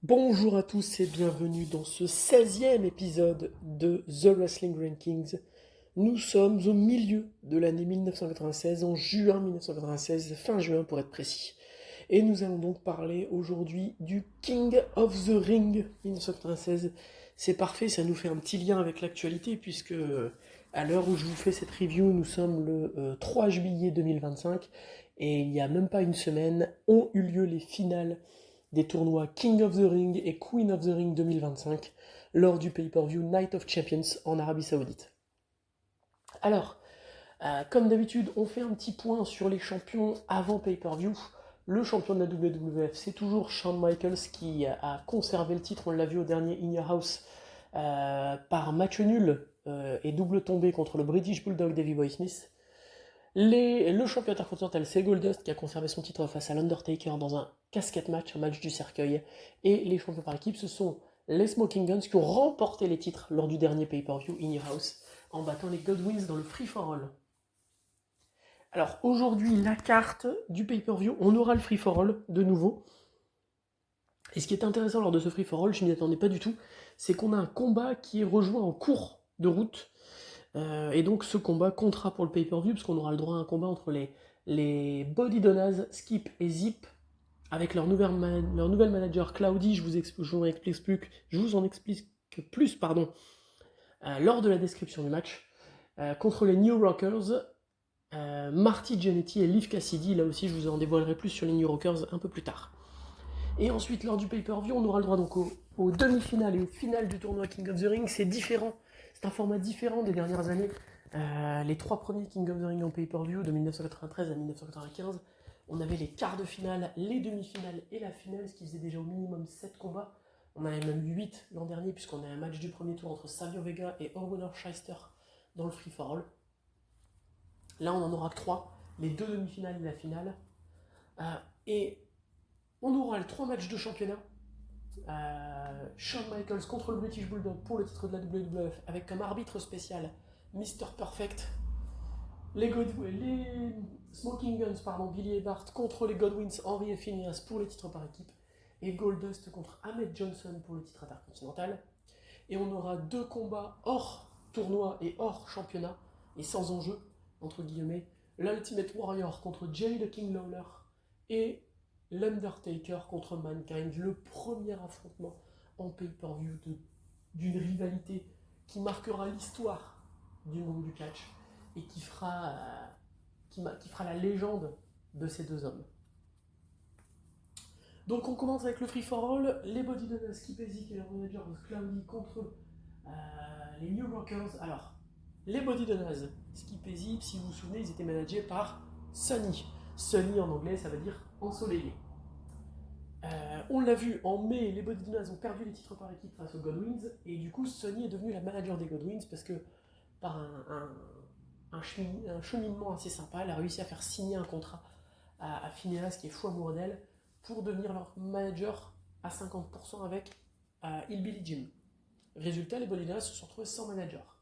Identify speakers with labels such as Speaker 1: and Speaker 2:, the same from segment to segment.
Speaker 1: Bonjour à tous et bienvenue dans ce 16e épisode de The Wrestling Rankings. Nous sommes au milieu de l'année 1996, en juin 1996, fin juin pour être précis. Et nous allons donc parler aujourd'hui du King of the Ring 1996. C'est parfait, ça nous fait un petit lien avec l'actualité puisque à l'heure où je vous fais cette review, nous sommes le 3 juillet 2025 et il n'y a même pas une semaine ont eu lieu les finales des tournois King of the Ring et Queen of the Ring 2025 lors du pay-per-view Night of Champions en Arabie Saoudite. Alors, comme d'habitude, on fait un petit point sur les champions avant pay-per-view. Le champion de la WWF, c'est toujours Shawn Michaels qui a conservé le titre, on l'a vu au dernier In Your House, par match nul et double tombé contre le British Bulldog Davey Boy Smith. Le champion intercontinental, c'est Goldust qui a conservé son titre face à l'Undertaker dans un casquette match, un match du cercueil. Et les champions par équipe, ce sont les Smoking Guns qui ont remporté les titres lors du dernier pay-per-view In Your House en battant les Godwins dans le free-for-all. Alors aujourd'hui, la carte du pay-per-view, on aura le free-for-all de nouveau. Et ce qui est intéressant lors de ce free-for-all, je n'y attendais pas du tout, c'est qu'on a un combat qui est rejoint en cours de route. Et donc ce combat comptera pour le pay-per-view, parce qu'on aura le droit à un combat entre les Body Donnas, Skip et Zip, avec leur nouvelle manager Cloudy. Je vous en explique plus lors de la description du match, contre les New Rockers, Marty Jannetty et Liv Cassidy. Là aussi, je vous en dévoilerai plus sur les New Rockers un peu plus tard. Et ensuite, lors du pay-per-view, on aura le droit donc aux demi-finales et aux finales du tournoi King of the Ring. C'est différent, c'est un format différent des dernières années. Les trois premiers King of the Ring en pay-per-view, de 1993 à 1995, on avait les quarts de finale, les demi-finales et la finale, ce qui faisait déjà au minimum 7 combats. On en avait même 8 l'an dernier, puisqu'on a un match du premier tour entre Savio Vega et Owen Shyster dans le free-for-all. Là, on en aura que 3, les deux demi-finales et la finale. Et on aura les 3 matchs de championnat. Shawn Michaels contre le British Bulldog pour le titre de la WWF avec comme arbitre spécial Mr. Perfect. Les Smoking Guns, Billy et Bart contre les Godwins, Henry et Phineas pour les titres par équipe. Et Goldust contre Ahmed Johnson pour le titre intercontinental. Et on aura 2 combats hors tournoi et hors championnat, et sans enjeu, entre guillemets. L'Ultimate Warrior contre Jay the King Lawler et l'Undertaker contre Mankind, le premier affrontement en pay-per-view d'une rivalité qui marquera l'histoire du monde du catch et qui fera la légende de ces deux hommes. Donc on commence avec le free-for-all, les Body Donnas, Skip et Zeke et leur manager Cloudy contre les New Rockers. Alors, les Body Donnas, Skip et Zip, si vous vous souvenez, ils étaient managés par Sonny. Sonny en anglais, ça veut dire ensoleillé. On l'a vu, en mai, les Body Donnas ont perdu les titres par équipe face aux Godwins, et du coup, Sonny est devenu la manager des Godwins parce que, par un cheminement assez sympa, elle a réussi à faire signer un contrat à Phineas, qui est fou amoureux d'elle, pour devenir leur manager à 50% avec Hillbilly Jim. Résultat, les Body Donnas se sont retrouvés sans manager.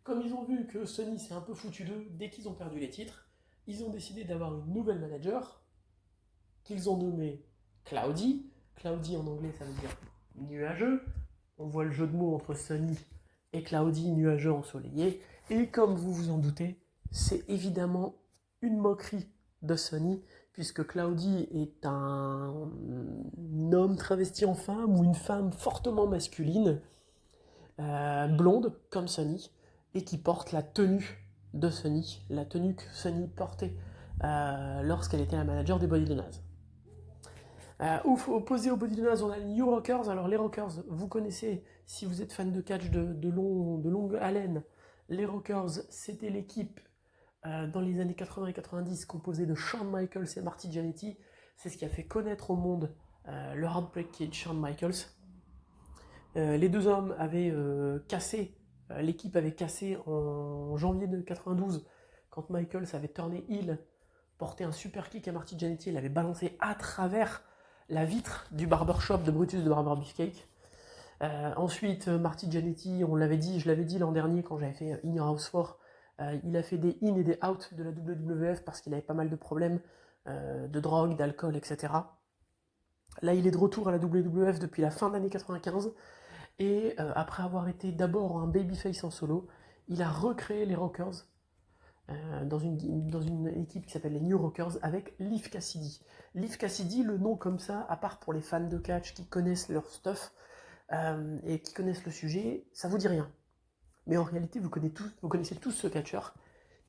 Speaker 1: Comme ils ont vu que Sonny s'est un peu foutu d'eux dès qu'ils ont perdu les titres, ils ont décidé d'avoir une nouvelle manager qu'ils ont nommée Cloudy. Cloudy en anglais ça veut dire nuageux. On voit le jeu de mots entre Sonny et Cloudy, nuageux ensoleillé. Et comme vous vous en doutez, c'est évidemment une moquerie de Sonny, puisque Cloudy est un homme travesti en femme ou une femme fortement masculine, blonde comme Sonny, et qui porte la tenue de Sonny, la tenue que Sonny portait lorsqu'elle était la manager des Body Donnas. Opposé aux Body Donnas, on a les New Rockers. Alors les Rockers, vous connaissez, si vous êtes fan de catch de longue haleine, les Rockers, c'était l'équipe dans les années 80 et 90 composée de Shawn Michaels et Marty Jannetty. C'est ce qui a fait connaître au monde le Heartbreak Kid Shawn Michaels. Les deux hommes avaient cassé, l'équipe avait cassé en janvier de 92 quand Michaels avait turné heel, porté un super kick à Marty Jannetty, il l'avait balancé à travers la vitre du barbershop de Brutus de Barber Beefcake. Ensuite, Marty Jannetty, je l'avais dit l'an dernier quand j'avais fait In Your House 4, il a fait des in et des out de la WWF parce qu'il avait pas mal de problèmes de drogue, d'alcool, etc. Là, il est de retour à la WWF depuis la fin de l'année 95, et après avoir été d'abord un babyface en solo, il a recréé les Rockers dans une équipe qui s'appelle les New Rockers avec Leif Cassidy. Leif Cassidy, le nom comme ça, à part pour les fans de catch qui connaissent leur stuff et qui connaissent le sujet, ça vous dit rien. Mais en réalité, vous connaissez tous ce catcheur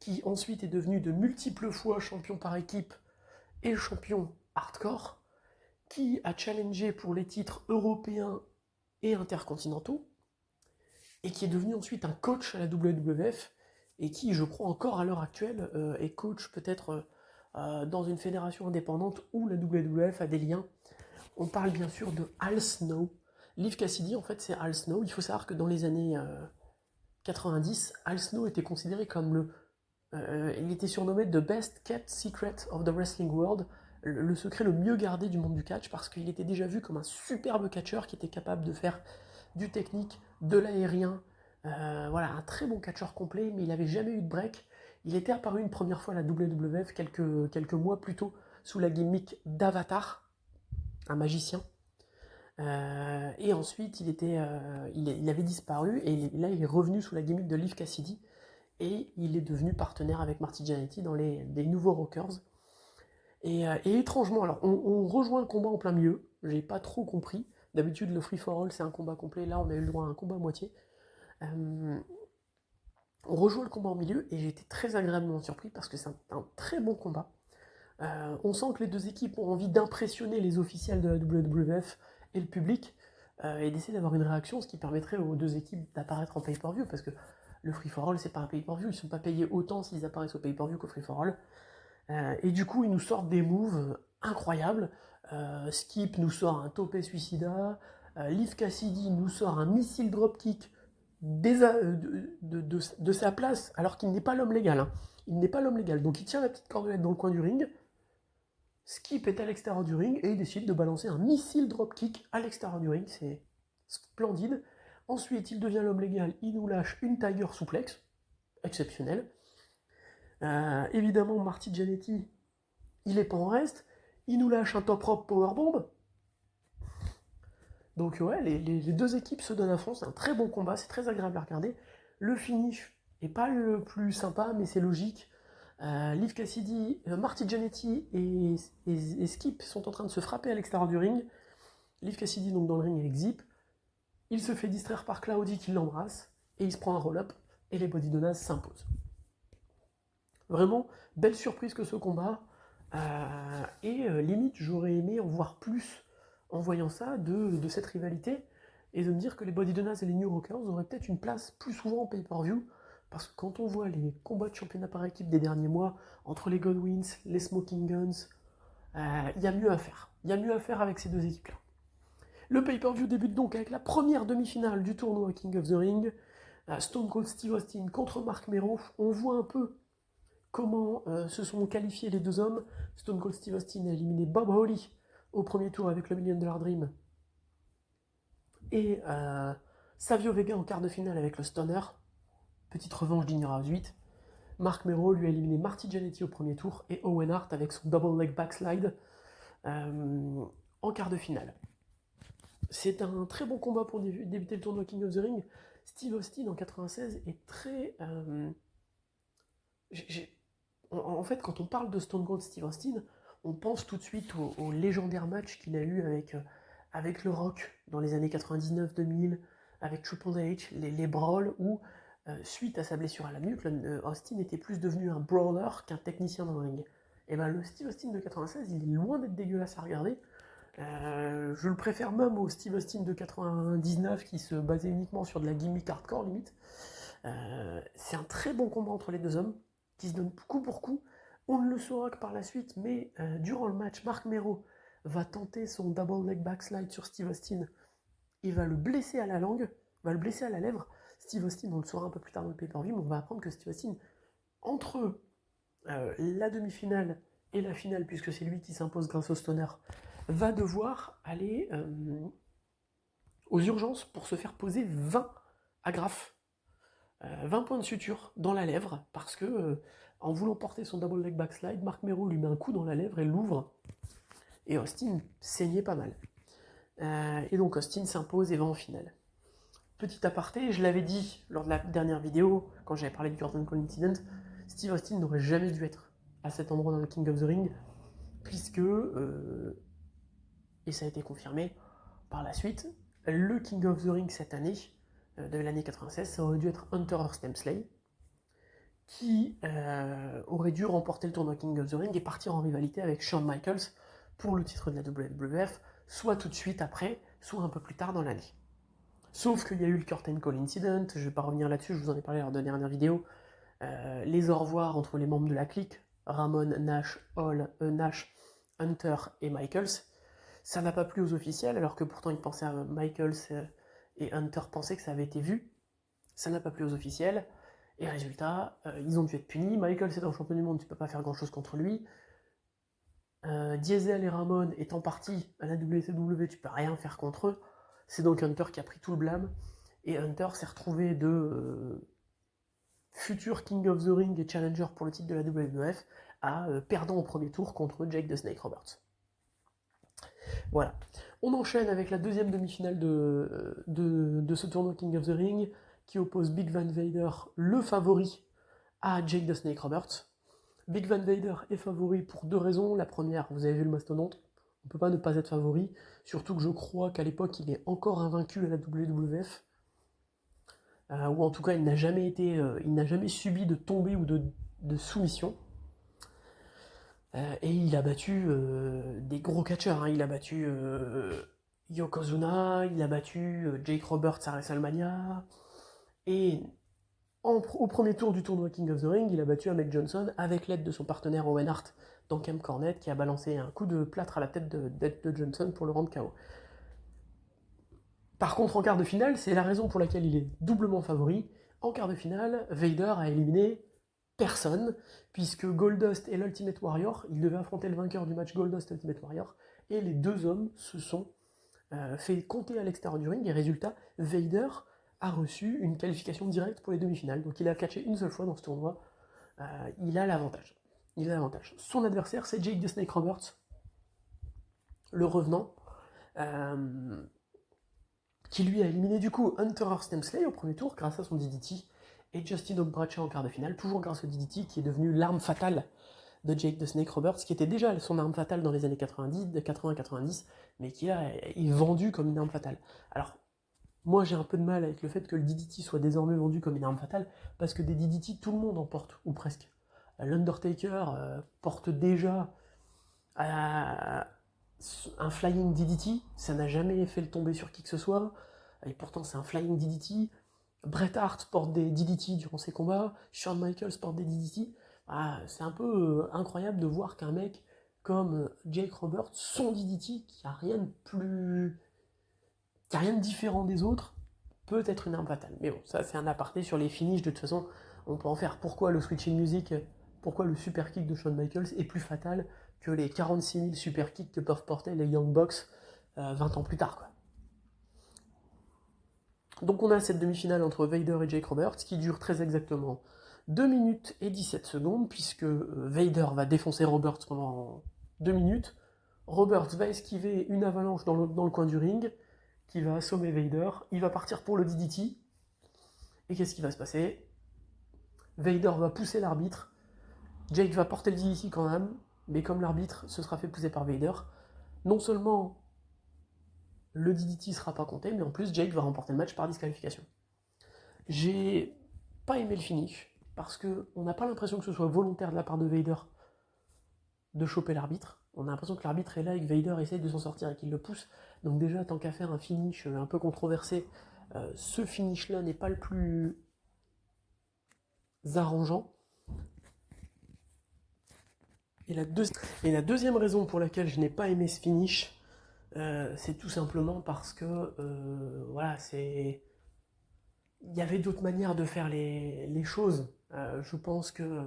Speaker 1: qui ensuite est devenu de multiples fois champion par équipe et champion hardcore, qui a challengé pour les titres européens et intercontinentaux, et qui est devenu ensuite un coach à la WWF, et qui, je crois encore à l'heure actuelle, est coach peut-être dans une fédération indépendante où la WWF a des liens. On parle bien sûr de Al Snow. Leif Cassidy, en fait, c'est Al Snow. Il faut savoir que dans les années 90, Al Snow était considéré comme il était surnommé The Best Kept Secret of the Wrestling World, le secret le mieux gardé du monde du catch, parce qu'il était déjà vu comme un superbe catcheur qui était capable de faire du technique, de l'aérien, voilà, un très bon catcheur complet, mais il n'avait jamais eu de break. Il était apparu une première fois à la WWF quelques mois plus tôt sous la gimmick d'Avatar, un magicien. Et ensuite, il avait disparu, et là, il est revenu sous la gimmick de Leif Cassidy, et il est devenu partenaire avec Marty Jannetty dans des nouveaux Rockers. Et étrangement, alors, on rejoint le combat en plein milieu, j'ai pas trop compris. D'habitude, le free for all, c'est un combat complet, là, on a eu le droit à un combat à moitié. On rejoint le combat en milieu, et j'ai été très agréablement surpris, parce que c'est un très bon combat. On sent que les deux équipes ont envie d'impressionner les officiels de la WWF et le public, et d'essayer d'avoir une réaction, ce qui permettrait aux deux équipes d'apparaître en pay-per-view, parce que le free-for-all, c'est pas un pay-per-view, ils sont pas payés autant s'ils apparaissent au pay-per-view qu'au free-for-all. Et du coup, ils nous sortent des moves incroyables. Skip nous sort un topé suicida, Leif Cassidy nous sort un missile dropkick de sa place, alors qu'il n'est pas l'homme légal. Hein. Il n'est pas l'homme légal, donc il tient la petite cordelette dans le coin du ring. Skip est à l'extérieur du ring et il décide de balancer un missile dropkick à l'extérieur du ring, c'est splendide. Ensuite, il devient l'homme légal, il nous lâche une Tiger Suplex, exceptionnel. Évidemment, Marty Jannetty, il est pas en reste, il nous lâche un top rope powerbomb. Donc ouais, les deux équipes se donnent à fond, c'est un très bon combat, c'est très agréable à regarder. Le finish est pas le plus sympa, mais c'est logique. Leif Cassidy, Marty Jannetty et Skip sont en train de se frapper à l'extérieur du ring. Leif Cassidy donc dans le ring avec Zip. Il se fait distraire par Cloudy qui l'embrasse et il se prend un roll-up et les Body Donnas s'imposent. Vraiment, belle surprise que ce combat. Limite, j'aurais aimé en voir plus en voyant ça de cette rivalité et de me dire que les Body Donnas et les New Rockers auraient peut-être une place plus souvent en pay-per-view. Parce que quand on voit les combats de championnat par équipe des derniers mois, entre les Godwins, les Smoking Guns, il y a mieux à faire. Il y a mieux à faire avec ces deux équipes-là. Le pay-per-view débute donc avec la première demi-finale du tournoi King of the Ring. Stone Cold Steve Austin contre Marc Mero. On voit un peu comment se sont qualifiés les deux hommes. Stone Cold Steve Austin a éliminé Bob Holly au premier tour avec le $1 Million Dream. Et Savio Vega en quart de finale avec le Stunner. Petite revanche d'Ignorance 8. Marc Mero lui a éliminé Marty Jannetty au premier tour et Owen Hart avec son double leg backslide en quart de finale. C'est un très bon combat pour débuter le tournoi King of the Ring. Steve Austin en 96 est très... En fait, quand on parle de Stone Cold Steve Austin, on pense tout de suite au légendaire match qu'il a eu avec le Rock dans les années 99-2000, avec Triple H, les brawls où, suite à sa blessure à la nuque, Austin était plus devenu un brawler qu'un technicien dans le ring. Et ben le Steve Austin de 96, il est loin d'être dégueulasse à regarder. Je le préfère même au Steve Austin de 99 qui se basait uniquement sur de la gimmick hardcore limite. C'est un très bon combat entre les deux hommes qui se donnent coup pour coup. On ne le saura que par la suite, mais durant le match, Marc Mero va tenter son double leg backslide sur Steve Austin. Il va le blesser à la langue, va le blesser à la lèvre. Steve Austin, on le saura un peu plus tard dans le pay-per-view, mais on va apprendre que Steve Austin, entre la demi-finale et la finale, puisque c'est lui qui s'impose grâce au Stunner, va devoir aller aux urgences pour se faire poser 20 agrafes, 20 points de suture dans la lèvre, parce que en voulant porter son double leg backslide, Marc Mero lui met un coup dans la lèvre et l'ouvre. et Austin saignait pas mal. Et donc Austin s'impose et va en finale. Petit aparté, je l'avais dit lors de la dernière vidéo, quand j'avais parlé du Curtain Call Incident, Steve Austin n'aurait jamais dû être à cet endroit dans le King of the Ring, puisque, et ça a été confirmé par la suite, le King of the Ring cette année, de l'année 96, ça aurait dû être Hunter Hearst Helmsley, qui aurait dû remporter le tournoi King of the Ring et partir en rivalité avec Shawn Michaels pour le titre de la WWF, soit tout de suite après, soit un peu plus tard dans l'année. Sauf qu'il y a eu le Curtain Call Incident, je ne vais pas revenir là-dessus, je vous en ai parlé lors de la dernière vidéo, les au revoir entre les membres de la clique, Ramon, Nash, Hall, Nash, Hunter et Michaels, ça n'a pas plu aux officiels, alors que pourtant ils pensaient à Michaels et Hunter pensaient que ça avait été vu, ça n'a pas plu aux officiels, et résultat, ils ont dû être punis, Michaels est un champion du monde, tu peux pas faire grand chose contre lui, Diesel et Ramon étant partis à la WCW, tu peux rien faire contre eux, c'est donc Hunter qui a pris tout le blâme, et Hunter s'est retrouvé de futur King of the Ring et Challenger pour le titre de la WWF à perdant au premier tour contre Jake the Snake Roberts. Voilà. On enchaîne avec la deuxième demi-finale de ce tournoi King of the Ring, qui oppose Big Van Vader, le favori, à Jake the Snake Roberts. Big Van Vader est favori pour deux raisons. La première, vous avez vu le mastodonte, on ne peut pas ne pas être favori, surtout que je crois qu'à l'époque, il est encore invaincu à la WWF, ou en tout cas, il n'a jamais subi de tombée ou de soumission. Et il a battu des gros catcheurs, hein. Il a battu Yokozuna, il a battu Jake Roberts à WrestleMania, et au premier tour du tournoi King of the Ring, il a battu Ahmed Johnson avec l'aide de son partenaire Owen Hart dans Camp Cornette, qui a balancé un coup de plâtre à la tête de Johnson pour le rendre KO. Par contre, en quart de finale, c'est la raison pour laquelle il est doublement favori. En quart de finale, Vader a éliminé personne, puisque Goldust et l'Ultimate Warrior, ils devaient affronter le vainqueur du match Goldust Ultimate Warrior, et les deux hommes se sont fait compter à l'extérieur du ring, et résultat, Vader a reçu une qualification directe pour les demi-finales, donc il a catché une seule fois dans ce tournoi, il a l'avantage. Son adversaire, c'est Jake the Snake Roberts, le revenant, qui lui a éliminé du coup Hunter Hearst Helmsley au premier tour grâce à son DDT, et Justin Hawk Bradshaw en quart de finale, toujours grâce au DDT qui est devenu l'arme fatale de Jake the Snake Roberts, qui était déjà son arme fatale dans les années 80-90, mais qui là est vendu comme une arme fatale. Alors, moi j'ai un peu de mal avec le fait que le DDT soit désormais vendu comme une arme fatale, parce que des DDT, tout le monde en porte, ou presque. L'Undertaker porte déjà un flying DDT, ça n'a jamais fait le tomber sur qui que ce soit, et pourtant c'est un flying DDT. Bret Hart porte des DDT durant ses combats, Shawn Michaels porte des DDT. C'est un peu incroyable de voir qu'un mec comme Jake Roberts, son DDT, qui a rien de différent des autres, peut être une arme fatale. Mais bon, ça c'est un aparté sur les finishes, de toute façon, on peut en faire. Pourquoi le switching music, pourquoi le super kick de Shawn Michaels est plus fatal que les 46 000 super kicks que peuvent porter les Young Bucks 20 ans plus tard, quoi. Donc on a cette demi-finale entre Vader et Jake Roberts qui dure très exactement 2 minutes et 17 secondes, puisque Vader va défoncer Roberts pendant 2 minutes. Roberts va esquiver une avalanche dans le coin du ring, qui va assommer Vader. Il va partir pour le DDT. Et qu'est-ce qui va se passer? Vader va pousser l'arbitre. Jake va porter le DDT quand même, mais comme l'arbitre se sera fait pousser par Vader, non seulement le DDT sera pas compté, mais en plus Jake va remporter le match par disqualification. J'ai pas aimé le finish, parce qu'on n'a pas l'impression que ce soit volontaire de la part de Vader de choper l'arbitre. On a l'impression que l'arbitre est là et que Vader essaye de s'en sortir et qu'il le pousse. Donc déjà, tant qu'à faire un finish un peu controversé, ce finish-là n'est pas le plus arrangeant. Et la deuxième raison pour laquelle je n'ai pas aimé ce finish, c'est tout simplement parce que, voilà, il y avait d'autres manières de faire les choses. Je pense que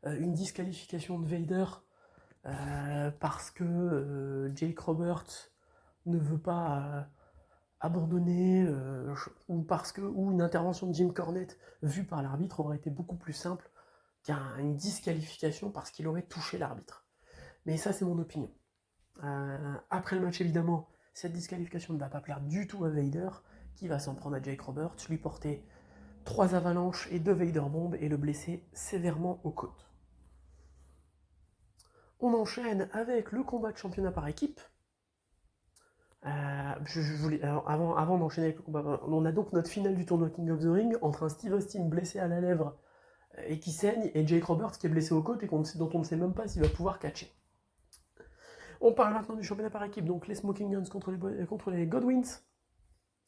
Speaker 1: une disqualification de Vader parce que Jake Roberts ne veut pas abandonner, ou une intervention de Jim Cornette vue par l'arbitre aurait été beaucoup plus simple qu'une disqualification parce qu'il aurait touché l'arbitre. Mais ça, c'est mon opinion. Après le match, évidemment, cette disqualification ne va pas plaire du tout à Vader, qui va s'en prendre à Jake Roberts, lui porter 3 avalanches et 2 Vader bombes et le blesser sévèrement aux côtes. On enchaîne avec le combat de championnat par équipe. Alors, avant d'enchaîner avec le combat, on a donc notre finale du tournoi King of the Ring entre un Steve Austin blessé à la lèvre et qui saigne, et Jake Roberts qui est blessé aux côtes et dont on ne sait même pas s'il va pouvoir catcher. On parle maintenant du championnat par équipe, donc les Smoking Guns contre les Godwins.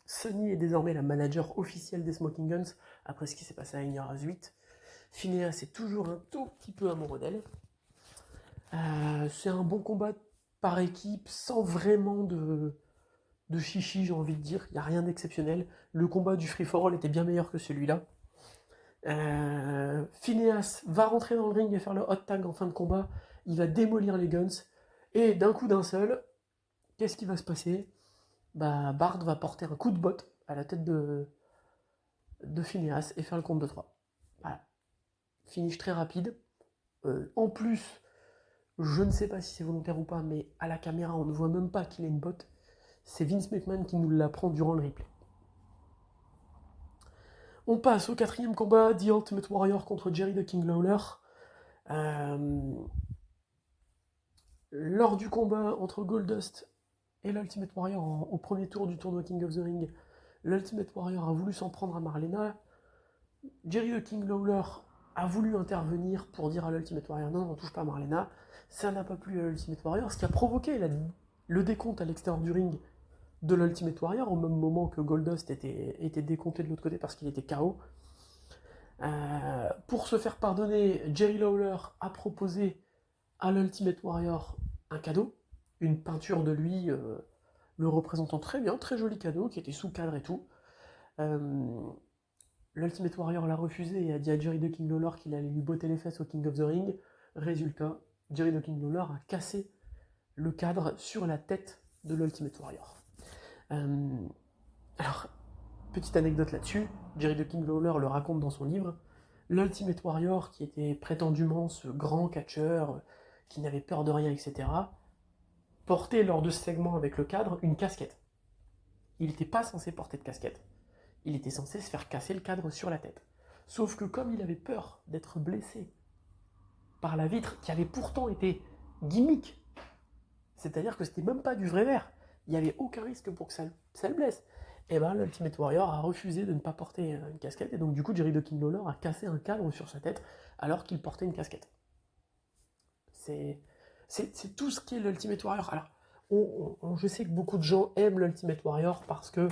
Speaker 1: Sunny est désormais la manager officielle des Smoking Guns après ce qui s'est passé à Ignorance 8. Phineas est toujours un tout petit peu amoureux d'elle. C'est un bon combat par équipe sans vraiment de chichi, j'ai envie de dire. Il n'y a rien d'exceptionnel. Le combat du free for all était bien meilleur que celui-là. Phineas va rentrer dans le ring et faire le hot tag en fin de combat. Il va démolir les Guns. Et d'un coup d'un seul, qu'est-ce qui va se passer ? Bart va porter un coup de botte à la tête de Phineas et faire le compte de 3. Voilà. Finish très rapide. En plus, je ne sais pas si c'est volontaire ou pas, mais à la caméra, on ne voit même pas qu'il a une botte. C'est Vince McMahon qui nous l'apprend durant le replay. On passe au 4e combat, The Ultimate Warrior contre Jerry the King Lawler. Lors du combat entre Goldust et l'Ultimate Warrior au premier tour du tournoi King of the Ring, l'Ultimate Warrior a voulu s'en prendre à Marlena. Jerry the King Lawler a voulu intervenir pour dire à l'Ultimate Warrior non, on touche pas à Marlena. Ça n'a pas plu à l'Ultimate Warrior, ce qui a provoqué le décompte à l'extérieur du ring de l'Ultimate Warrior au même moment que Goldust était décompté de l'autre côté parce qu'il était KO. Pour se faire pardonner, Jerry Lawler a proposé à l'Ultimate Warrior un cadeau, une peinture de lui le représentant très bien, très joli cadeau qui était sous cadre et tout. L'Ultimate Warrior l'a refusé et a dit à Jerry the King Lawler qu'il allait lui botter les fesses au King of the Ring. Résultat, Jerry the King Lawler a cassé le cadre sur la tête de l'Ultimate Warrior. Alors, petite anecdote là-dessus, Jerry the King Lawler le raconte dans son livre. L'Ultimate Warrior, qui était prétendument ce grand catcheur qui n'avait peur de rien, etc., portait lors de ce segment avec le cadre une casquette. Il n'était pas censé porter de casquette. Il était censé se faire casser le cadre sur la tête. Sauf que comme il avait peur d'être blessé par la vitre, qui avait pourtant été gimmick, c'est-à-dire que c'était même pas du vrai verre, il n'y avait aucun risque pour que ça le blesse, et ben l'Ultimate Warrior a refusé de ne pas porter une casquette, et donc du coup Jerry the King Lawler a cassé un cadre sur sa tête alors qu'il portait une casquette. C'est tout ce qu'est l'Ultimate Warrior. Alors, je sais que beaucoup de gens aiment l'Ultimate Warrior parce que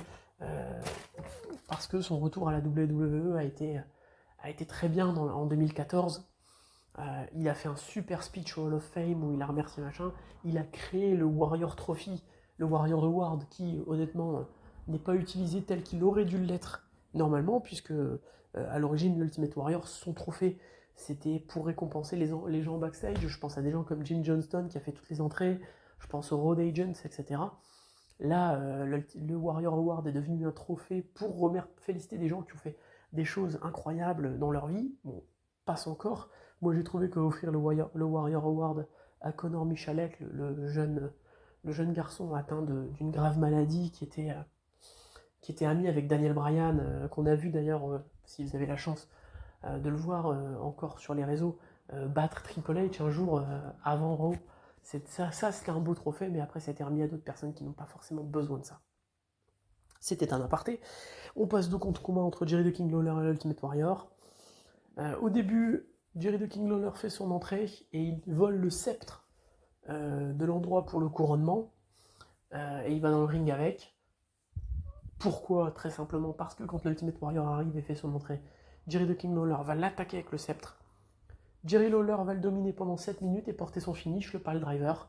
Speaker 1: son retour à la WWE a été très bien en 2014. Il a fait un super speech au Hall of Fame où il a remercié machin. Il a créé le Warrior Trophy, le Warrior Award, qui honnêtement n'est pas utilisé tel qu'il aurait dû l'être normalement, puisque à l'origine l'Ultimate Warrior, son trophée, c'était pour récompenser les gens backstage. Je pense à des gens comme Jim Johnston qui a fait toutes les entrées, je pense aux Road Agents, etc. Là, le Warrior Award est devenu un trophée pour féliciter des gens qui ont fait des choses incroyables dans leur vie. Bon, passe encore. Moi, j'ai trouvé qu'offrir le Warrior Award à Connor Michalek, le jeune garçon atteint d'une grave maladie qui était ami avec Daniel Bryan, qu'on a vu d'ailleurs, si vous avez la chance de le voir encore sur les réseaux, battre Triple H un jour avant Raw. Ça c'était un beau trophée, mais après ça a été remis à d'autres personnes qui n'ont pas forcément besoin de ça. C'était un aparté. On passe donc au combat entre Jerry the King Lawler et l'Ultimate Warrior. Au début, Jerry the King Lawler fait son entrée et il vole le sceptre de l'endroit pour le couronnement et il va dans le ring avec. Pourquoi ? Très simplement parce que quand l'Ultimate Warrior arrive et fait son entrée, Jerry the King Lawler va l'attaquer avec le sceptre. Jerry Lawler va le dominer pendant 7 minutes et porter son finish, le pile driver.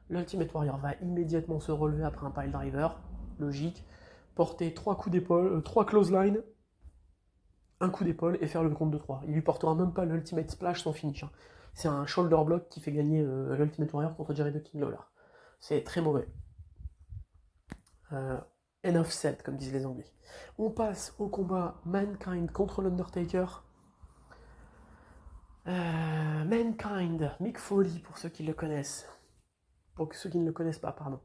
Speaker 1: L'Ultimate Warrior va immédiatement se relever après un pile driver, logique, porter 3 coups d'épaule, 3 clothesline, un coup d'épaule et faire le compte de 3. Il lui portera même pas l'Ultimate Splash, son finish. C'est un shoulder block qui fait gagner l'Ultimate Warrior contre Jerry the King Lawler. C'est très mauvais. Enough said, comme disent les Anglais. On passe au combat Mankind contre l'Undertaker. Mankind, Mick Foley pour ceux qui le connaissent. pour ceux qui ne le connaissent pas, pardon,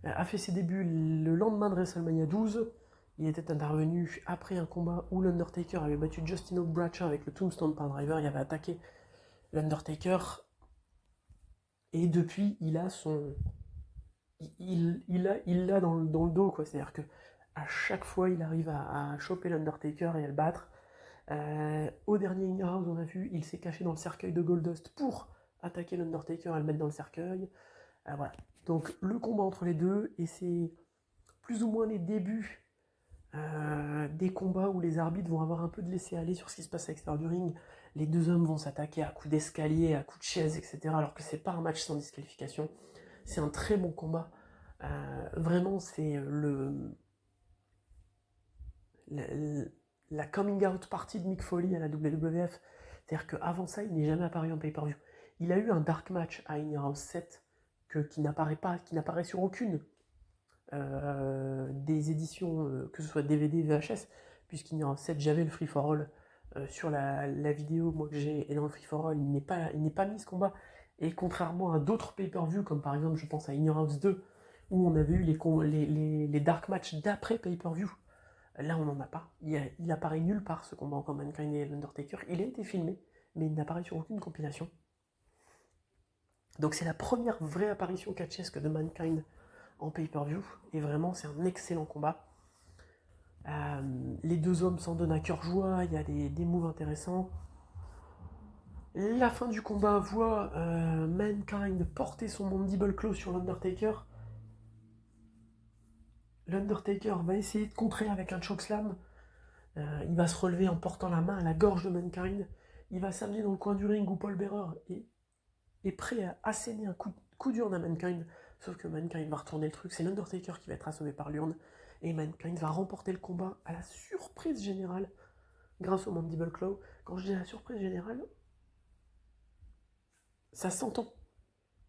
Speaker 1: a fait ses débuts le lendemain de WrestleMania 12. Il était intervenu après un combat où l'Undertaker avait battu Justin Bradshaw avec le Tombstone Piledriver. Il avait attaqué l'Undertaker. Et depuis, il a son... Il l'a dans le dos, quoi. C'est-à-dire que à chaque fois, il arrive à choper l'Undertaker et à le battre. Au dernier In Your House, on a vu, il s'est caché dans le cercueil de Goldust pour attaquer l'Undertaker et le mettre dans le cercueil. Voilà. Donc le combat entre les deux, et c'est plus ou moins les débuts des combats où les arbitres vont avoir un peu de laisser-aller sur ce qui se passe à l'extérieur du ring. Les deux hommes vont s'attaquer à coups d'escalier, à coups de chaise, etc. Alors que c'est pas un match sans disqualification. C'est un très bon combat. Vraiment, c'est la coming out party de Mick Foley à la WWF. C'est-à-dire qu'avant ça, il n'est jamais apparu en pay-per-view. Il a eu un dark match à In Your House 7 qui n'apparaît sur aucune des éditions, que ce soit DVD, VHS, puisqu'In Your House 7, j'avais le free for all sur la vidéo moi que j'ai, et dans le free for all, il n'est pas mis ce combat. Et contrairement à d'autres pay-per-view, comme par exemple, je pense à In Your House 2, où on avait eu les dark matchs d'après pay-per-view, là on n'en a pas. Il apparaît nulle part ce combat entre Mankind et l'Undertaker. Il a été filmé, mais il n'apparaît sur aucune compilation. Donc c'est la première vraie apparition catchesque de Mankind en pay-per-view, et vraiment c'est un excellent combat. Les deux hommes s'en donnent à cœur joie, il y a des moves intéressants. La fin du combat voit Mankind porter son mandible claw sur l'Undertaker. L'Undertaker va essayer de contrer avec un chokeslam. Il va se relever en portant la main à la gorge de Mankind. Il va s'amener dans le coin du ring où Paul Bearer est prêt à asséner un coup d'urne à Mankind. Sauf que Mankind va retourner le truc. C'est l'Undertaker qui va être assommé par l'urne. Et Mankind va remporter le combat à la surprise générale grâce au mandible claw. Quand je dis la surprise générale, ça s'entend.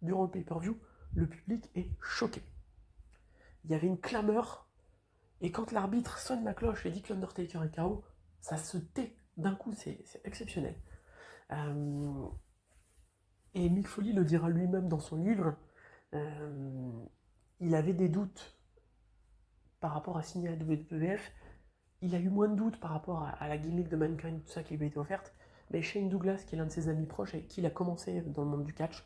Speaker 1: Durant le pay-per-view, le public est choqué. Il y avait une clameur, et quand l'arbitre sonne la cloche et dit que l'Undertaker est KO, ça se tait d'un coup, c'est exceptionnel. Et Mick Foley le dira lui-même dans son livre, il avait des doutes par rapport à signer à WWF, il a eu moins de doutes par rapport à la gimmick de Mankind, tout ça qui lui a été offerte, mais Shane Douglas, qui est l'un de ses amis proches et qui il a commencé dans le monde du catch,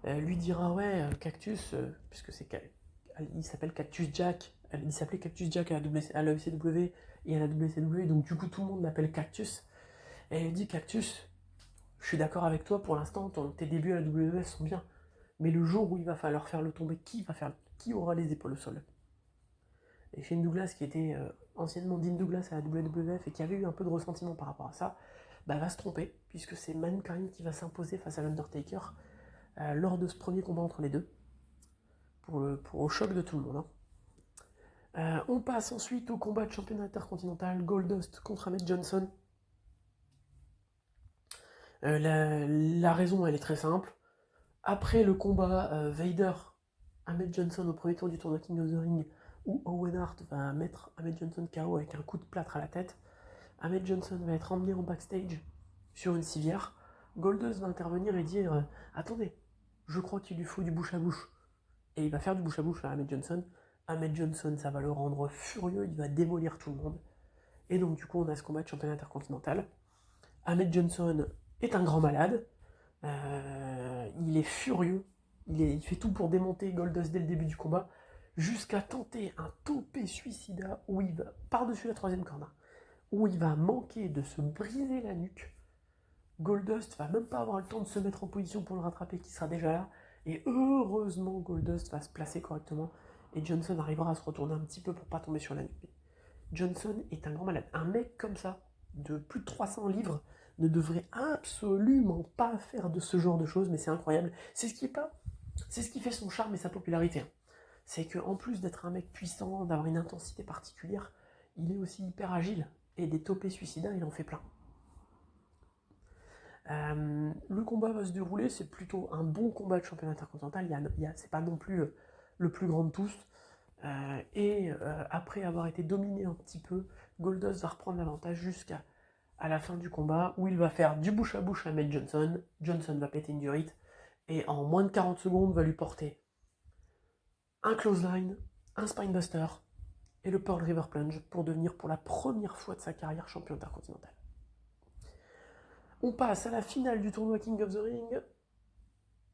Speaker 1: lui dira ouais, Cactus, puisque il s'appelle Cactus Jack, il s'appelait Cactus Jack à la ECW et à la WCW, donc du coup tout le monde l'appelle Cactus, et il dit Cactus, je suis d'accord avec toi, pour l'instant tes débuts à la WWF sont bien, mais le jour où il va falloir faire le tomber, qui aura les épaules au sol? Et Shane Douglas, qui était anciennement Dean Douglas à la WWF et qui avait eu un peu de ressentiment par rapport à ça, va se tromper, puisque c'est Mankind qui va s'imposer face à l'Undertaker lors de ce premier combat entre les deux, au choc de tout le monde. On passe ensuite au combat de championnat intercontinental, Goldust contre Ahmed Johnson. La raison, elle est très simple. Après le combat Vader, Ahmed Johnson au premier tour du tournoi King of the Ring, où Owen Hart va mettre Ahmed Johnson KO avec un coup de plâtre à la tête, Ahmed Johnson va être emmené en backstage sur une civière. Goldust va intervenir et dire attendez, je crois qu'il lui faut du bouche à bouche. Et il va faire du bouche à bouche à Ahmed Johnson. Ahmed Johnson, ça va le rendre furieux, il va démolir tout le monde. Et donc du coup, on a ce combat de championnat intercontinental. Ahmed Johnson est un grand malade. Il est furieux. Il fait tout pour démonter Goldust dès le début du combat, jusqu'à tenter un topé suicida où il va par-dessus la troisième corde, où il va manquer de se briser la nuque. Goldust va même pas avoir le temps de se mettre en position pour le rattraper, qui sera déjà là. Et heureusement, Goldust va se placer correctement et Johnson arrivera à se retourner un petit peu pour pas tomber sur la nuque. Johnson est un grand malade. Un mec comme ça, de plus de 300 livres, ne devrait absolument pas faire de ce genre de choses, mais c'est incroyable. C'est ce qui fait son charme et sa popularité. C'est qu'en plus d'être un mec puissant, d'avoir une intensité particulière, il est aussi hyper agile. Et des topés suicidaires, il en fait plein. Le combat va se dérouler, c'est plutôt un bon combat de championnat intercontinental, c'est pas non plus le plus grand de tous, après avoir été dominé un petit peu, Goldust va reprendre l'avantage jusqu'à la fin du combat, où il va faire du bouche à bouche à Ahmed Johnson. Johnson va péter une durite, et en moins de 40 secondes va lui porter un clothesline, un spinebuster et le Pearl River Plunge pour devenir pour la première fois de sa carrière champion intercontinental. On passe à la finale du tournoi King of the Ring.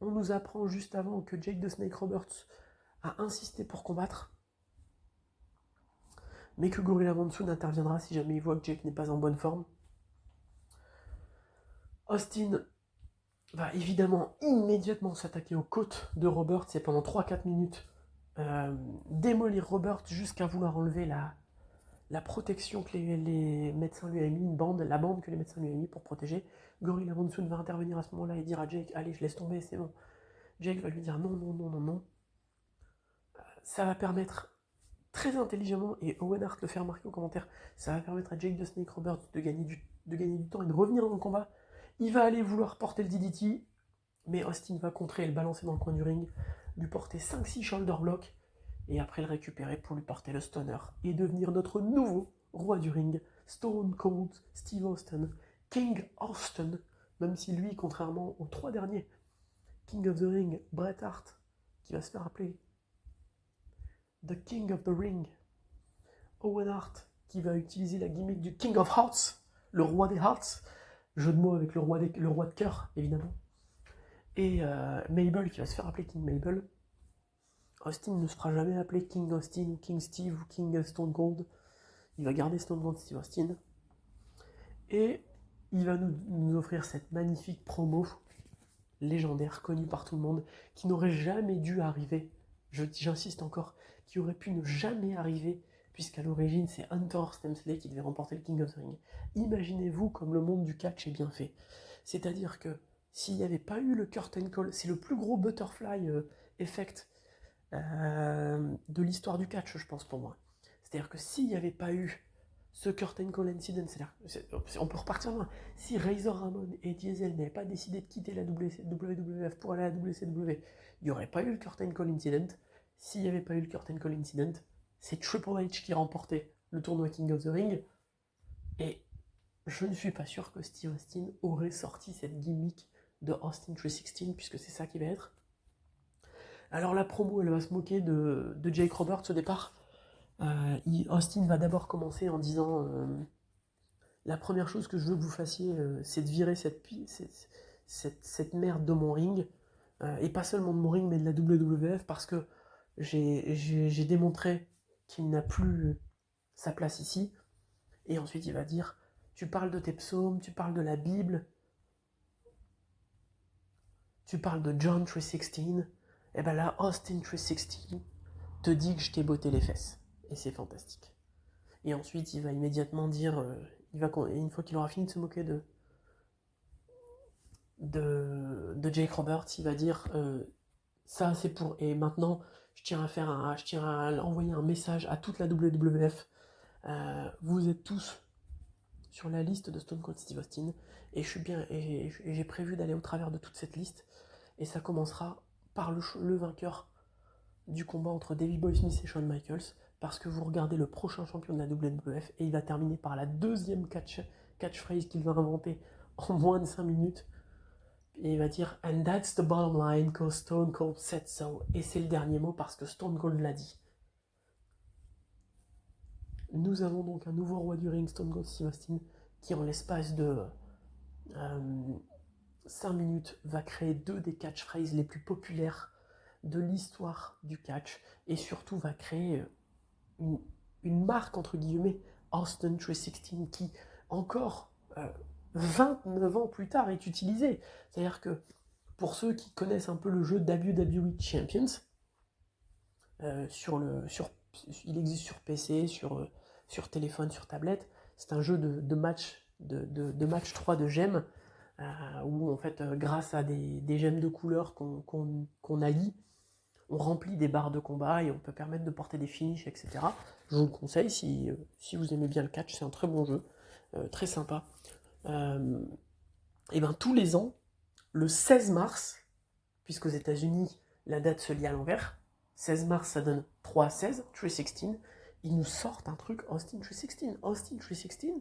Speaker 1: On nous apprend juste avant que Jake the Snake Roberts a insisté pour combattre, mais que Gorilla Monsoon interviendra si jamais il voit que Jake n'est pas en bonne forme. Austin va évidemment immédiatement s'attaquer aux côtes de Roberts et pendant 3-4 minutes démolir Roberts jusqu'à vouloir enlever la protection que les médecins lui avaient mis, la bande que les médecins lui avaient mis pour protéger. Gorilla Monsoon va intervenir à ce moment-là et dire à Jake, allez, je laisse tomber, c'est bon. Jake va lui dire non, non, non, non, non. Ça va permettre très intelligemment, et Owen Hart le fait remarquer aux commentaires, ça va permettre à Jake the Snake Roberts de gagner du temps et de revenir dans le combat. Il va aller vouloir porter le DDT, mais Austin va contrer et le balancer dans le coin du ring, lui porter 5-6 shoulder blocks, et après le récupérer pour lui porter le stunner, et devenir notre nouveau roi du ring, Stone Cold Steve Austin, King Austin, même si lui, contrairement aux 3 derniers, King of the Ring, Bret Hart, qui va se faire appeler The King of the Ring, Owen Hart, qui va utiliser la gimmick du King of Hearts, le roi des Hearts, jeu de mots avec le roi de cœur, évidemment, et Mabel, qui va se faire appeler King Mabel. Austin ne se fera jamais appeler King Austin, ou King Steve, ou King Stone Cold. Il va garder Stone Cold Steve Austin. Et il va nous offrir cette magnifique promo légendaire, connue par tout le monde, qui n'aurait jamais dû arriver, j'insiste encore, qui aurait pu ne jamais arriver, puisqu'à l'origine c'est Hunter Stemsley qui devait remporter le King of the Ring. Imaginez-vous comme le monde du catch est bien fait. C'est-à-dire que s'il n'y avait pas eu le curtain call, c'est le plus gros butterfly effect de l'histoire du catch, je pense, pour moi. C'est-à-dire que s'il n'y avait pas eu ce curtain call incident, on peut repartir loin. Si Razor Ramon et Diesel n'avaient pas décidé de quitter la WWF pour aller à la WCW, il n'y aurait pas eu le curtain call incident. S'il n'y avait pas eu le curtain call incident, c'est Triple H qui remportait le tournoi King of the Ring. Et je ne suis pas sûr que Steve Austin aurait sorti cette gimmick de Austin 316, puisque c'est ça qui va être. Alors la promo, elle va se moquer de Jake Roberts au départ. Austin va d'abord commencer en disant la première chose que je veux que vous fassiez, c'est de virer cette merde de mon ring, et pas seulement de mon ring, mais de la WWF, parce que j'ai démontré qu'il n'a plus sa place ici. Et ensuite il va dire, tu parles de tes psaumes, tu parles de la Bible, tu parles de John 316, et ben là, Austin 316 te dit que je t'ai botté les fesses. Et c'est fantastique. Et ensuite, il va immédiatement dire, une fois qu'il aura fini de se moquer de Jake Roberts, il va dire, ça c'est pour... Et maintenant, je tiens à envoyer un message à toute la WWF. Vous êtes tous sur la liste de Stone Cold Steve Austin, et j'ai prévu d'aller au travers de toute cette liste, et ça commencera par le vainqueur du combat entre Davey Boy Smith et Shawn Michaels, parce que vous regardez le prochain champion de la WWF, et il va terminer par la deuxième catchphrase qu'il va inventer en moins de 5 minutes, et il va dire « And that's the bottom line, cause Stone Cold said so », et c'est le dernier mot parce que Stone Cold l'a dit. Nous avons donc un nouveau roi du ring, Stone Cold Steve Austin, qui en l'espace de 5 minutes va créer 2 des catchphrases les plus populaires de l'histoire du catch, et surtout va créer une marque entre guillemets, Austin 316, qui encore 29 ans plus tard est utilisée. C'est-à-dire que pour ceux qui connaissent un peu le jeu WWE Champions, il existe sur PC, sur téléphone, sur tablette. C'est un jeu de match 3 de gemmes, où en fait grâce à des gemmes de couleurs qu'on allie, on remplit des barres de combat et on peut permettre de porter des finishes, etc. Je vous le conseille si vous aimez bien le catch, c'est un très bon jeu, très sympa. Et bien tous les ans, le 16 mars, puisqu'aux États-Unis la date se lit à l'envers, 16 mars ça donne 3-16, 316, ils nous sortent un truc Austin 316. Austin 316,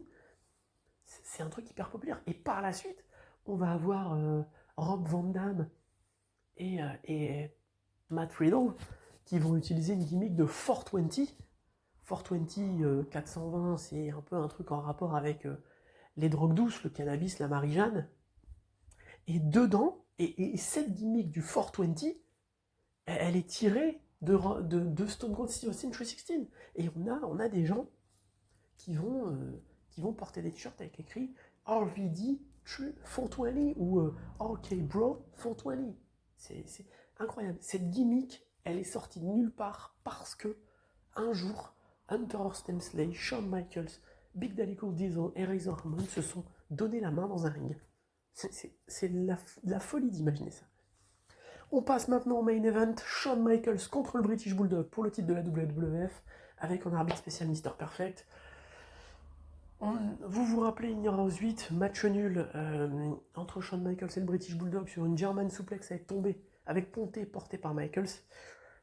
Speaker 1: c'est un truc hyper populaire. Et par la suite, on va avoir Rob Van Dam et Matt Riddle qui vont utiliser une gimmick de 420. 420, 420, c'est un peu un truc en rapport avec les drogues douces, le cannabis, la Marie-Jeanne. Et dedans, et cette gimmick du 420, elle est tirée de Stone Cold Steve Austin 316. Et on a des gens qui vont porter des t-shirts avec écrit RVD 420 ou OK Bro 420. C'est incroyable. Cette gimmick, elle est sortie de nulle part parce que un jour, Hunter Stensley, Shawn Michaels, Big Daddy Cool Diesel et Razor Ramon se sont donné la main dans un ring. C'est la folie d'imaginer ça. On passe maintenant au main event, Shawn Michaels contre le British Bulldog pour le titre de la WWF, avec en arbitre spécial Mr. Perfect. Vous vous rappelez In Your House 8, match nul entre Shawn Michaels et le British Bulldog sur une German suplex avec ponté porté par Michaels,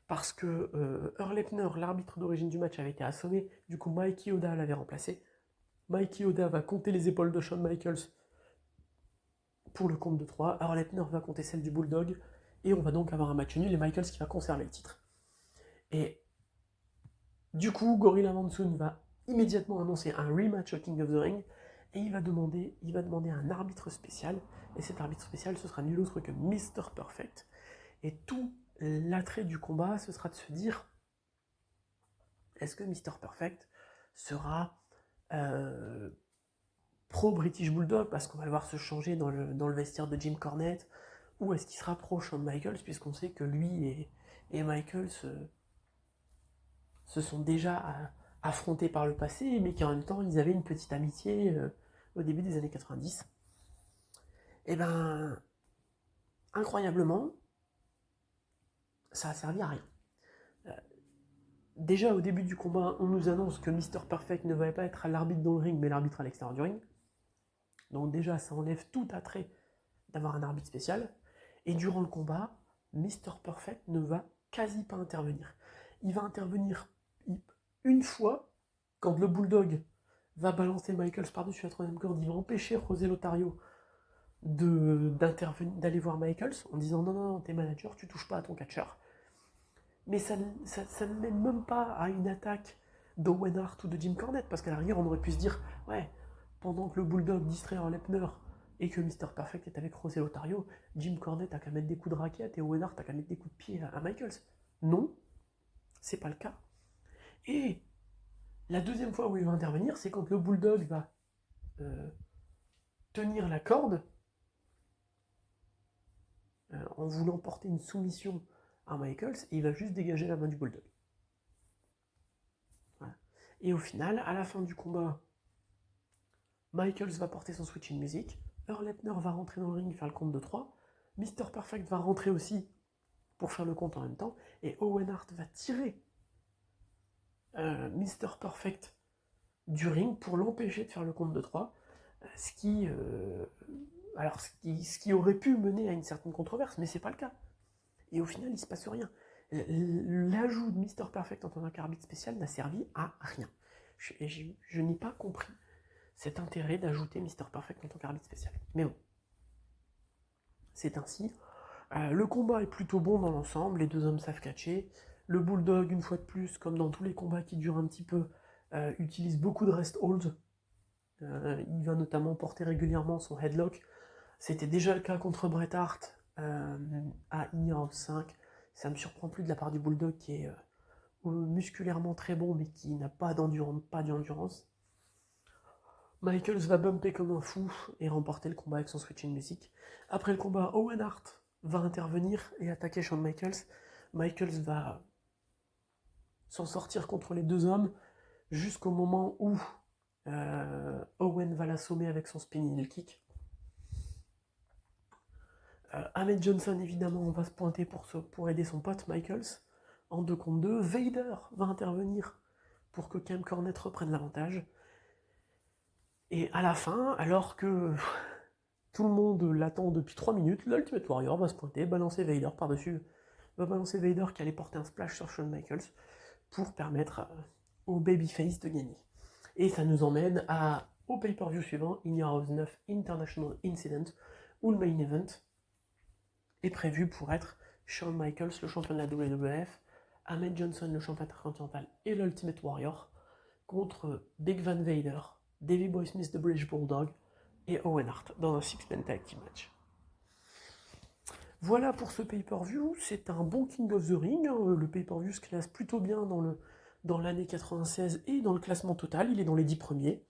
Speaker 1: parce que Earl Hebner, l'arbitre d'origine du match, avait été assommé, du coup Mikey Oda l'avait remplacé. Mikey Oda va compter les épaules de Shawn Michaels pour le compte de 3, Earl Hebner va compter celle du Bulldog, et on va donc avoir un match nul et Michaels qui va conserver le titre. Et du coup, Gorilla Monsoon va immédiatement annoncer un rematch au King of the Ring, et il va demander un arbitre spécial, et cet arbitre spécial, ce sera nul autre que Mr. Perfect. Et tout l'attrait du combat, ce sera de se dire, est-ce que Mr. Perfect sera pro-British Bulldog, parce qu'on va le voir se changer dans le vestiaire de Jim Cornette, ou est-ce qu'il sera pro-Shawn Michaels, puisqu'on sait que lui et Michaels se sont déjà affrontés par le passé, mais qu'en même temps, ils avaient une petite amitié au début des années 90. Et ben, incroyablement, ça a servi à rien. Déjà, au début du combat, on nous annonce que Mr. Perfect ne va pas être à l'arbitre dans le ring, mais l'arbitre à l'extérieur du ring. Donc déjà, ça enlève tout attrait d'avoir un arbitre spécial. Et durant le combat, Mr. Perfect ne va quasi pas intervenir. Il va intervenir une fois, quand le Bulldog va balancer Michaels par-dessus la troisième corde, il va empêcher José Lothario d'aller voir Michaels en disant non, t'es manager, tu touches pas à ton catcheur. Mais ça ne mène même pas à une attaque d'Owen Hart ou de Jim Cornette, parce qu'à la rigueur, on aurait pu se dire, ouais, pendant que le Bulldog distrait Earl Hebner et que Mr. Perfect est avec José Lothario, Jim Cornette a qu'à mettre des coups de raquette et Owen Hart a qu'à mettre des coups de pied à Michaels. Non, c'est pas le cas. Et la deuxième fois où il va intervenir, c'est quand le Bulldog va tenir la corde en voulant porter une soumission à Michaels, et il va juste dégager la main du Bulldog. Voilà. Et au final, à la fin du combat, Michaels va porter son switch in music, Earl Hebner va rentrer dans le ring et faire le compte de 3, Mr. Perfect va rentrer aussi pour faire le compte en même temps, et Owen Hart va tirer Mr. Perfect du ring pour l'empêcher de faire le compte de 3, ce qui aurait pu mener à une certaine controverse, mais c'est pas le cas. Et au final, il se passe rien. L'ajout de Mr. Perfect en tant qu'arbitre spécial n'a servi à rien. Je n'ai pas compris cet intérêt d'ajouter Mr. Perfect en tant qu'arbitre spécial. Mais bon, c'est ainsi. Le combat est plutôt bon dans l'ensemble, les deux hommes savent catcher. Le Bulldog, une fois de plus, comme dans tous les combats qui durent un petit peu, utilise beaucoup de rest holds. Il va notamment porter régulièrement son headlock. C'était déjà le cas contre Bret Hart à In Your House 5. Ça me surprend plus de la part du Bulldog qui est musculairement très bon mais qui n'a pas d'endurance. Michaels va bumper comme un fou et remporter le combat avec son switch in music. Après le combat, Owen Hart va intervenir et attaquer Shawn Michaels. Michaels va s'en sortir contre les deux hommes jusqu'au moment où Owen va l'assommer avec son spinning heel kick. Ahmed Johnson, évidemment, va se pointer pour aider son pote Michaels en 2 contre 2. Vader va intervenir pour que Cam Cornette reprenne l'avantage. Et à la fin, alors que tout le monde l'attend depuis 3 minutes, l'Ultimate Warrior va se pointer, balancer Vader par-dessus. Va balancer Vader qui allait porter un splash sur Shawn Michaels pour permettre au Babyface de gagner. Et ça nous emmène au pay-per-view suivant, In Your House 9 International Incident, où le main event est prévu pour être Shawn Michaels, le champion de la WWF, Ahmed Johnson, le champion intercontinental, et l'Ultimate Warrior, contre Big Van Vader, Davey Boy Smith, The British Bulldog, et Owen Hart, dans un six-man tag team match. Voilà pour ce pay-per-view, c'est un bon King of the Ring, le pay-per-view se classe plutôt bien dans l'année 96 et dans le classement total, il est dans les 10 premiers.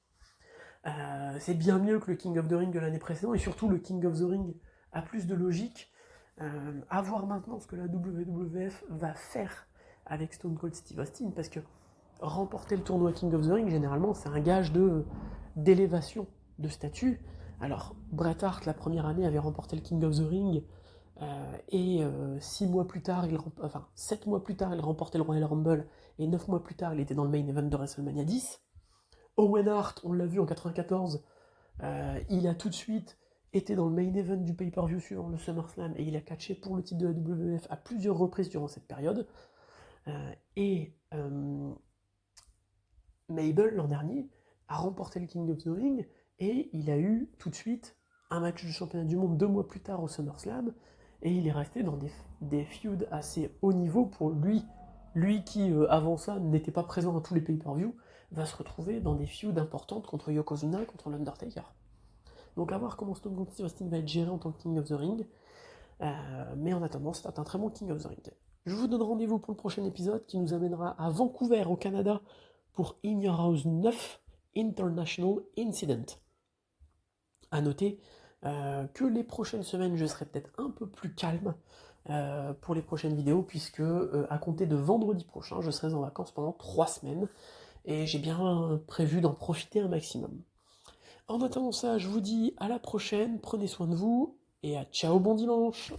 Speaker 1: C'est bien mieux que le King of the Ring de l'année précédente, et surtout le King of the Ring a plus de logique. À voir maintenant ce que la WWF va faire avec Stone Cold Steve Austin, parce que remporter le tournoi King of the Ring, généralement, c'est un gage d'élévation de statut. Alors, Bret Hart, la première année, avait remporté le King of the Ring, et 7 mois plus tard, il remportait le Royal Rumble, et 9 mois plus tard, il était dans le main event de WrestleMania 10. Owen Hart, on l'a vu en 94, il a tout de suite été dans le main event du pay-per-view suivant, le SummerSlam, et il a catché pour le titre de la WWF à plusieurs reprises durant cette période. Mabel, l'an dernier, a remporté le King of the Ring, et il a eu tout de suite un match du championnat du monde 2 mois plus tard au SummerSlam, et il est resté dans des feuds assez haut niveau pour lui. Lui qui, avant ça, n'était pas présent à tous les pay-per-view, va se retrouver dans des feuds importantes contre Yokozuna, contre l'Undertaker. Donc à voir comment Stone Cold Steve Austin va être géré en tant que King of the Ring. Mais en attendant, c'est un très bon King of the Ring. Je vous donne rendez-vous pour le prochain épisode qui nous amènera à Vancouver, au Canada, pour In Your House 9 International Incident. A noter que les prochaines semaines, je serai peut-être un peu plus calme pour les prochaines vidéos, puisque à compter de vendredi prochain, je serai en vacances pendant 3 semaines, et j'ai bien prévu d'en profiter un maximum. En attendant ça, je vous dis à la prochaine, prenez soin de vous, et à ciao, bon dimanche!